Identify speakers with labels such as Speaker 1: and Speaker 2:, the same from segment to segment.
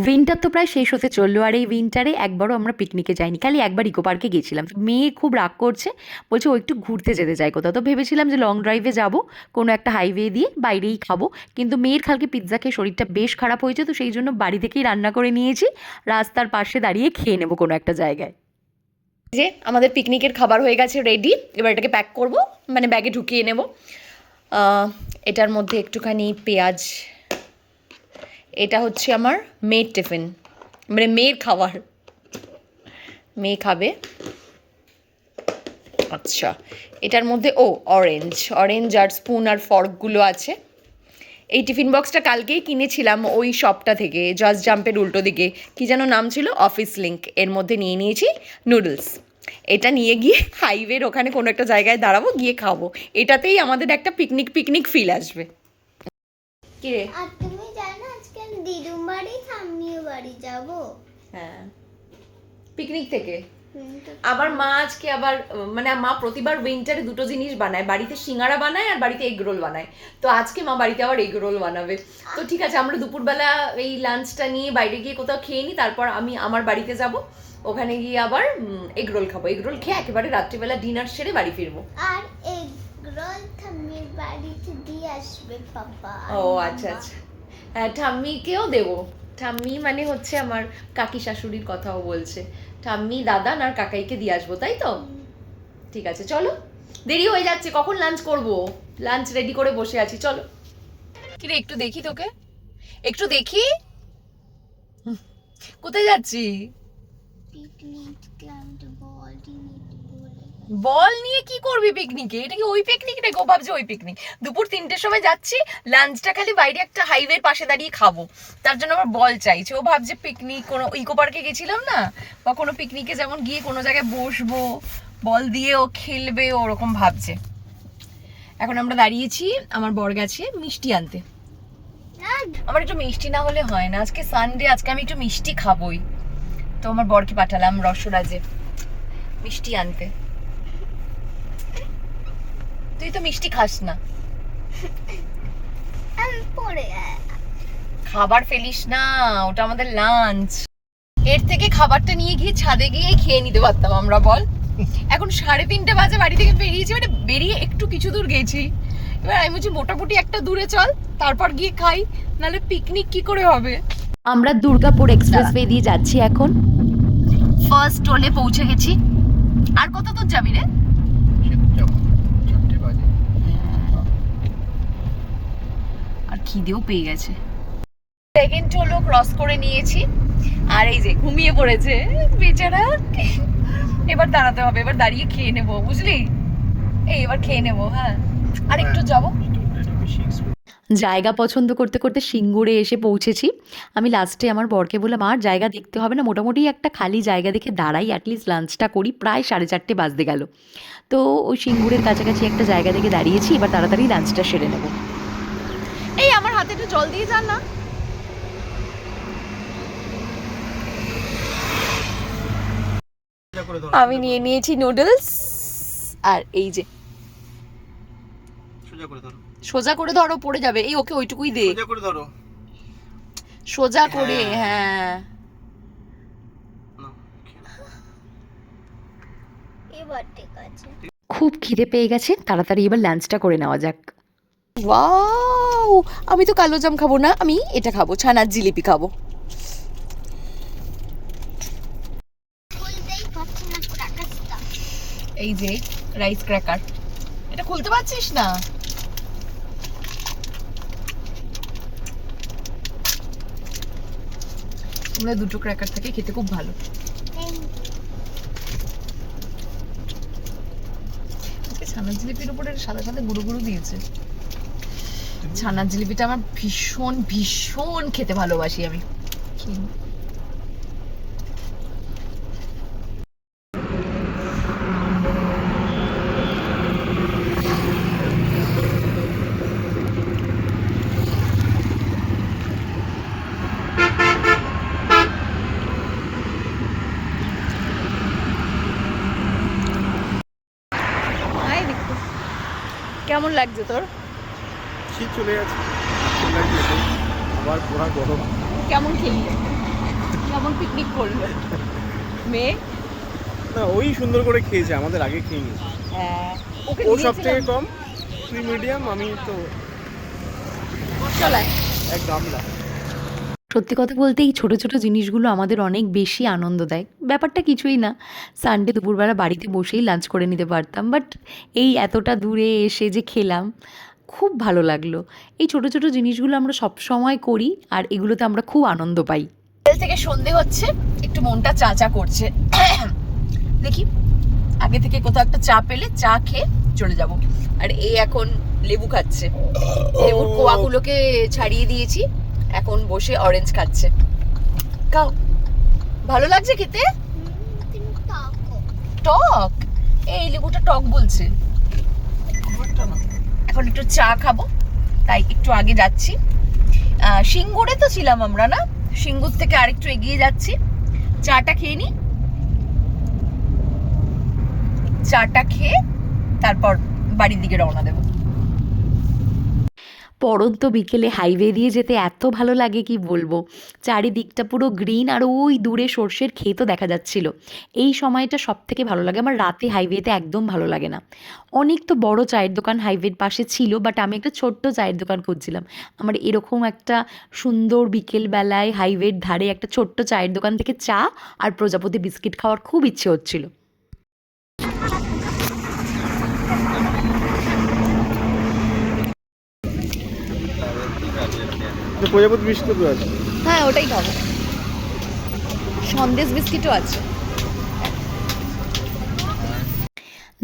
Speaker 1: Winter তো প্রায় শেষ হতে চললো, আর এই উইন্টারে একবারও আমরা পিকনিকে যাইনি, খালি একবার ইকো পার্কে গেছিলাম। তো মেয়ে খুব রাগ করছে, বলছে ও একটু ঘুরতে যেতে চায় কোথাও। তো ভেবেছিলাম যে লং ড্রাইভে যাব, কোনো একটা হাইওয়ে দিয়ে বাইরেই খাবো। কিন্তু মেয়ের কালকে পিৎজা খেয়ে শরীরটা বেশ খারাপ হয়েছে, তো সেই জন্য বাড়ি থেকেই রান্না করে নিয়েছি, রাস্তার পাশে দাঁড়িয়ে খেয়ে নেবো কোনো একটা জায়গায়। যে আমাদের পিকনিকের খাবার হয়ে গেছে রেডি, এবার এটাকে প্যাক করব, মানে ব্যাগে ঢুকিয়ে নেব। এটার মধ্যে একটুখানি পেঁয়াজ, এটা হচ্ছে আমার মেয়ের টিফিন, মানে মেয়ের খাবার, মেয়ে খাবে। আচ্ছা, এটার মধ্যে অরেঞ্জ আর স্পুন আর ফর্কগুলো আছে। এই টিফিন বক্সটা কালকেই কিনেছিলাম ওই শপটা থেকে, জাস্ট জাম্পের উল্টো দিকে, কি যেন নাম ছিল, অফিস লিঙ্ক। এর মধ্যে নিয়ে নিয়েছি নুডলস। এটা নিয়ে গিয়ে হাইওয়ের ওখানে কোনো একটা জায়গায় দাঁড়াবো, গিয়ে খাবো। এটাতেই আমাদের একটা পিকনিক ফিল আসবে। কি রে?
Speaker 2: আর তুমি জানো আজকে আমি দিদুম বাড়ি ঠাম্মিও বাড়ি যাব।
Speaker 1: হ্যাঁ, পিকনিক থেকে আবার মা আজকে আবার, মানে মা প্রতিবার উইন্টারে দুটো জিনিস বানায়, বাড়িতে সিঙ্গারা বানায় আর বাড়িতে এগ রোল বানায়। তো আজকে মা বাড়িতে আবার এগ রোল বানাবে। তো ঠিক আছে, আমরা দুপুরবেলা এই লাঞ্চটা নিয়ে বাইরে গিয়ে কোথাও খেয়ে নিই, তারপর আমি আমার বাড়িতে যাব, ওখানে গিয়ে আবার এগ রোল খাবো। এগ রোল খেয়ে একেবারে রাত্রিবেলা ডিনার সেরে বাড়ি ফিরবো।
Speaker 2: আর এগ রোল ঠাম্মির বাড়িতে দিয়ে আসবে পাপা।
Speaker 1: ও আচ্ছা আচ্ছা, হ্যাঁ ঠাম্মিকেও দেবো। ঠাম্মি মানে হচ্ছে আমার কাকি শাশুড়ির কথাও বলছে। ঠাম্মি, দাদা আর কাকাইকে দিয়ে আসবো, তাই তো? ঠিক আছে, চলো, দেরি হয়ে যাচ্ছে, কখন লাঞ্চ করব? লাঞ্চ রেডি করে বসে আছি, চলো। কিরে একটু দেখি তোকে, একটু দেখি। কোথায় যাচ্ছি?
Speaker 2: পিকনিক ক্লান্ত বল
Speaker 1: বল নিয়ে কি করবি পিকনিকে? এটা কি ওই পিকনিক রে? গো ভাবছি ওই পিকনিক। দুপুর 3টের সময় যাচ্ছি, লাঞ্চটা খালি বাইরে একটা হাইওয়ের পাশে দাঁড়িয়ে খাবো, তার জন্য আমার বল চাইছে। ও ভাবছে পিকনিক, কোনো ইকো পার্কে গেছিলাম না, বা কোনো পিকনিকে যেমন গিয়ে কোনো জায়গায় বসবো, বল দিয়ে ও খেলবে, ওরকম ভাবছে। এখন আমরা দাঁড়িয়েছি, আমার বর গেছে মিষ্টি আনতে। আমার একটু মিষ্টি না হলে হয় না, আজকে সানডে, আজকে আমি একটু মিষ্টি খাবোই। তো আমার বরকে পাঠালাম রসরাজে মিষ্টি আনতে। তুই তো মিষ্টি খাস না,
Speaker 2: আমি পড়ে
Speaker 1: খাবার ফেলিস না, ওটা আমাদের লাঞ্চ। এর থেকে খাবারটা নিয়ে গিয়ে ছাদে গিয়ে খেয়ে নিতে পারতাম আমরা, বল। এখন 3:30 বাজে, বাড়ি থেকে বেরিয়েছি, মানে বেরিয়ে একটু কিছু দূর গেছি। এবার আমি বলছি মোটামুটি একটা দূরে চল, তারপর গিয়ে খাই, নাহলে পিকনিক কি করে হবে। আমরা দুর্গাপুর এক্সপ্রেসওয়ে দিয়ে যাচ্ছি এখন, ফার্স্ট টোলে পৌঁছে গেছি। আর কত দূর যাবি রে? আর খিদেও পেয়ে গেছে। সেকেন্ড টোলও ক্রস করে নিয়েছি, আর এই যে ঘুমিয়ে পড়েছে বেচারা। এবার দাঁড়াতে হবে, এবার দাঁড়িয়ে খেয়ে নেবো, বুঝলি? এবার খেয়ে নেবো। হ্যাঁ, আর একটু যাবো। জায়গা পছন্দ করতে করতে সিঙ্গুরে এসে পৌঁছেছি। আমি লাস্টে আমার বরকে বললাম, আর জায়গা দেখতে হবে না, মোটামুটি একটা খালি জায়গা দেখে দাঁড়াই, অ্যাটলিস্ট লাঞ্চটা করি। প্রায় 4:30 বাজতে গেল। তো ওই সিঙ্গুরের কাছাকাছি একটা জায়গা দেখে দাঁড়িয়েছি, এবার তাড়াতাড়ি লাঞ্চটা সেরে নেব। এই আমার হাতে একটু জল দিয়ে যান না। আমি নিয়ে নিয়েছি নুডলস, আর এই যে সোজা করে ধরো, পড়ে যাবে। এই ওকে ওইটুকুই দে, সোজা করে ধরো, সোজা করে। হ্যাঁ,
Speaker 2: এবার ঠিক আছে।
Speaker 1: খুব খিদে পেয়ে গেছে, তাড়াতাড়ি এবার লাঞ্চটা করে নেওয়া যাক। ওয়াও, আমি তো কালো জাম খাবো না, আমি এটা খাবো, ছানার জিলিপি খাবো। এই যে রাইস ক্র্যাকার, এটা খুলতে পারছিস না? তোমরা দুটো ক্র্যাকার থেকে খেতে খুব ভালো। ছানার জিলিপির উপরে সাদা সাদা গুঁড়ো গুঁড়ো দিয়েছে। ছানার জিলিপিটা আমার ভীষণ ভীষণ খেতে ভালোবাসি আমি। কেমন লাগছে তোর?
Speaker 3: শীত চলে যাচ্ছে, আবার পুরা গরম।
Speaker 1: কেমন খেলি? কেমন পিকনিক করলো মেয়ে?
Speaker 3: না ওই সুন্দর করে খেয়েছে, আমাদের আগে খেয়ে নিয়েছে।
Speaker 1: হ্যাঁ, ওকে
Speaker 3: ও সব থেকে কম, তুই মিডিয়াম, আমি তো
Speaker 1: চলায়।
Speaker 3: এক গামলা।
Speaker 1: সত্যি কথা বলতে এই ছোটো ছোটো জিনিসগুলো আমাদের অনেক বেশি আনন্দ দেয়। ব্যাপারটা কিছুই না, সানডে দুপুরবেলা বাড়িতে বসেই লাঞ্চ করে নিতে পারতাম, বাট এই এতটা দূরে এসে যে খেলাম খুব ভালো লাগলো। এই ছোটো ছোটো জিনিসগুলো আমরা সব সময় করি আর এগুলোতে আমরা খুব আনন্দ পাই। বিকেল থেকে সন্ধে হচ্ছে, একটু মনটা চা চা করছে। দেখি আগে থেকে কোথাও একটা চা পেলে চা খেয়ে চলে যাব। আর এই এখন লেবু খাচ্ছে, লেবুর কোয়াগুলোকে ছাড়িয়ে দিয়েছি, এখন বসে অরেঞ্জ খাচ্ছে। খাও, ভালো লাগছে খেতে? টক? এই লেবুটা টক বলছে। এখন একটু চা খাবো, তাই একটু আগে যাচ্ছি। সিঙ্গুরে তো ছিলাম আমরা, না সিঙ্গুর থেকে আরেকটু এগিয়ে যাচ্ছি। চাটা খেয়ে নি, চাটা খেয়ে তারপর বাড়ির দিকে রওনা দেবো। পড়ন্ত বিকেলে হাইওয়ে দিয়ে যেতে এত ভালো লাগে কি বলবো। চারিদিকটা পুরো গ্রিন আর ওই দূরে সর্ষের ক্ষেতও দেখা যাচ্ছিল। এই সময়টা সব থেকে ভালো লাগে আমার, রাতে হাইওয়েতে একদম ভালো লাগে না। অনেক তো বড় চায়ের দোকান হাইওয়ের পাশে ছিল, বাট আমি একটা ছোট্ট চায়ের দোকান খুঁজছিলাম। আমার এরকম একটা সুন্দর বিকেলবেলায় হাইওয়ের ধারে একটা ছোট্ট চায়ের দোকান থেকে চা আর প্রজাপতি বিস্কিট খাওয়ার খুব ইচ্ছে হচ্ছিল।
Speaker 3: প্রজাপতি বিস্কুট আছে।
Speaker 1: হ্যাঁ, ওটাই খাবো। সন্দেশ বিস্কিটও আছে।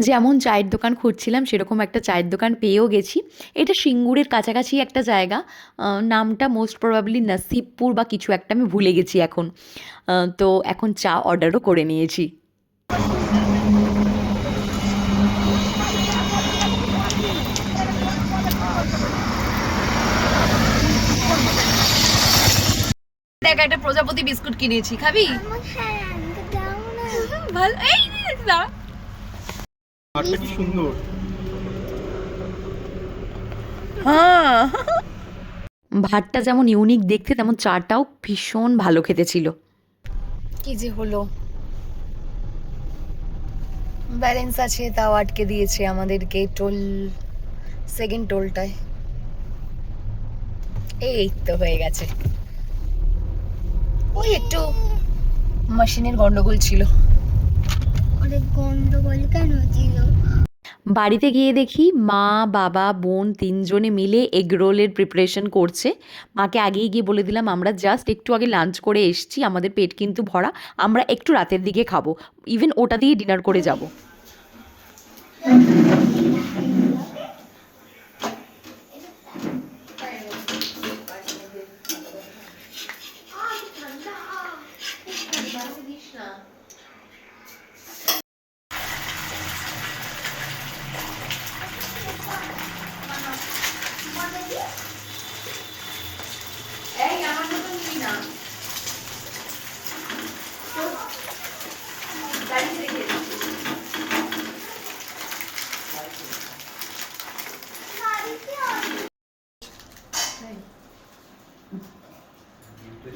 Speaker 1: যেমন চায়ের দোকান খুঁজছিলাম সেরকম একটা চায়ের দোকান পেয়েও গেছি। এটা সিঙ্গুরের কাছাকাছি একটা জায়গা, নামটা মোস্ট প্রবাবলি নসিবপুর বা কিছু একটা, আমি ভুলে গেছি এখন। তো এখন চা অর্ডারও করে নিয়েছি। দেখ, একটা প্রজাপতি বিস্কুট কিনেছি, খাবি? ভালো, এই না
Speaker 3: আরটা কি সুন্দর।
Speaker 1: হ্যাঁ, ভাতটা যেমন ইউনিক দেখতে তেমন চাটাও ভীষণ ভালো খেতে ছিল। কি যে হলো, ব্যালেন্স আছে তাও আটকে দিয়েছে আমাদেরকে টোল, সেকেন্ড টোলটায়। এই তো হয়ে গেছে, ওই একটু মেশিনের গন্ডগোল ছিল।
Speaker 2: গন্ডগোল কেন ছিল?
Speaker 1: বাড়িতে গিয়ে দেখি মা, বাবা, বোন তিনজনে মিলে এগ রোলের প্রিপারেশন করছে। মাকে আগেই গিয়ে বলে দিলাম আমরা জাস্ট একটু আগে লাঞ্চ করে এসেছি, আমাদের পেট কিন্তু ভরা, আমরা একটু রাতের দিকে খাবো, ইভেন ওটা দিয়ে ডিনার করে যাব।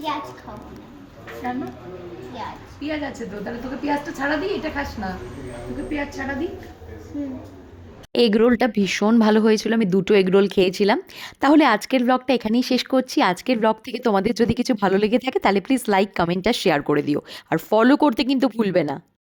Speaker 2: পেঁয়াজ খাবো না।
Speaker 1: কেন?
Speaker 2: পেঁয়াজ।
Speaker 1: পেঁয়াজ আছে তো, তাহলে তোকে পেঁয়াজটা ছাড়া দিই, এটা খাস না, তোকে পেঁয়াজ ছাড়া দিই। এগ রোলটা ভীষণ ভালো হয়েছিল, আমি দুটো এগ রোল খেয়েছিলাম। তাহলে আজকের ব্লগটা এখানেই শেষ করছি। আজকের ব্লগ থেকে তোমাদের যদি কিছু ভালো লেগে থাকে তাহলে প্লিজ লাইক, কমেন্ট আর শেয়ার করে দিও, আর ফলো করতে কিন্তু ভুলবে না।